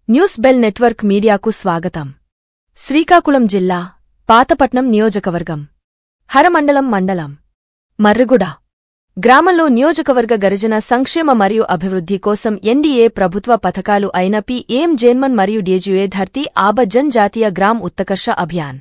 News bell network మీడియాకు స్వాగతం. శ్రీకాకుళం జిల్లా పాతపట్నం నియోజకవర్గం హరమండలం మండలం మర్రిగూడ గ్రామంలో నియోజకవర్గ గరిజన సంక్షేమ మరియు అభివృద్ధి కోసం ఎన్డీఏ ప్రభుత్వ పథకాలు అయిన పీఎం జన్మన్ మరియు డీజీఏ ధర్తీ ఆబ జన్ జాతీయ గ్రామ్ ఉత్కర్ష అభియాన్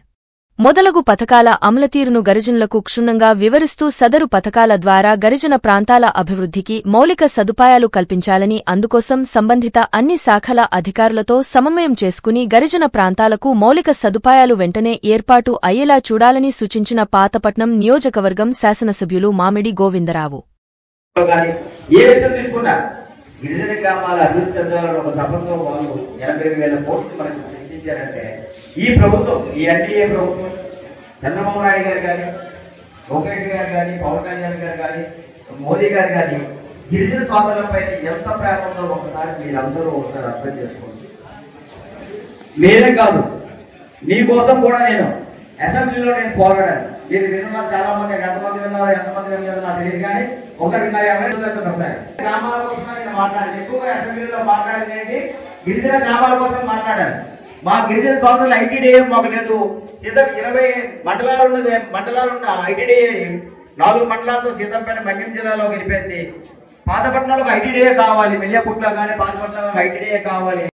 మొదలగు పథకాల అమలుతీరును గరిజనులకు క్షుణ్ణంగా వివరిస్తూ సదరు పథకాల ద్వారా గరిజన ప్రాంతాల అభివృద్ధికి మౌలిక సదుపాయాలు కల్పించాలని, అందుకోసం సంబంధిత అన్ని శాఖల అధికారులతో సమన్వయం చేసుకుని గరిజన ప్రాంతాలకు మౌలిక సదుపాయాలు వెంటనే ఏర్పాటు అయ్యేలా చూడాలని సూచించిన పాతపట్నం నియోజకవర్గం శాసనసభ్యులు మామిడి గోవిందరావు. గిరిజన గ్రామాల అభివృద్ధి చెందాలని ఒక తపంతో వాళ్ళు 80,000 కోట్లు మనకు చర్చించారంటే ఈ ప్రభుత్వం, ఈ ఎన్డీఏ ప్రభుత్వం, చంద్రబాబు నాయుడు గారు కానీ, లోకేష్ గారు కానీ, పవన్ కళ్యాణ్ గారు కానీ, మోదీ గారు కానీ గిరిజన సోదరులపై ఎంత ప్రేమ ఉందో ఒకసారి మీరందరూ ఒకసారి అర్థం చేసుకోండి. మీరే కాదు, మీకోసం కూడా నేను అసెంబ్లీలో పోరాడాను. మీరు విన్నారు, చాలా మంది ఎంతమంది విన్నారో ఎంతమంది విన్నారో నాకు తెలియదు, కానీ ఒకరికి నా 50 ఒకసారి గ్రామాల కోసం నేను మాట్లాడాను. ఎక్కువగా అసెంబ్లీలో మాట్లాడేది ఏంటి, గిరిజన గ్రామాల కోసం మాట్లాడాను. మా గిరిజన సోదరులు ఐటీడీఏ మాకు లేదు. 20 మండలాలున్న ఐటీడీఏ 4 మండలాలతో సీతంపేట మన్యం జిల్లాలో గెలిపింది. పాతపట్నంలో ఐటీడీఏ కావాలి, మెల్లియాపుట్లో కానీ పాతపట్నంలో ఐటీడీఏ కావాలి.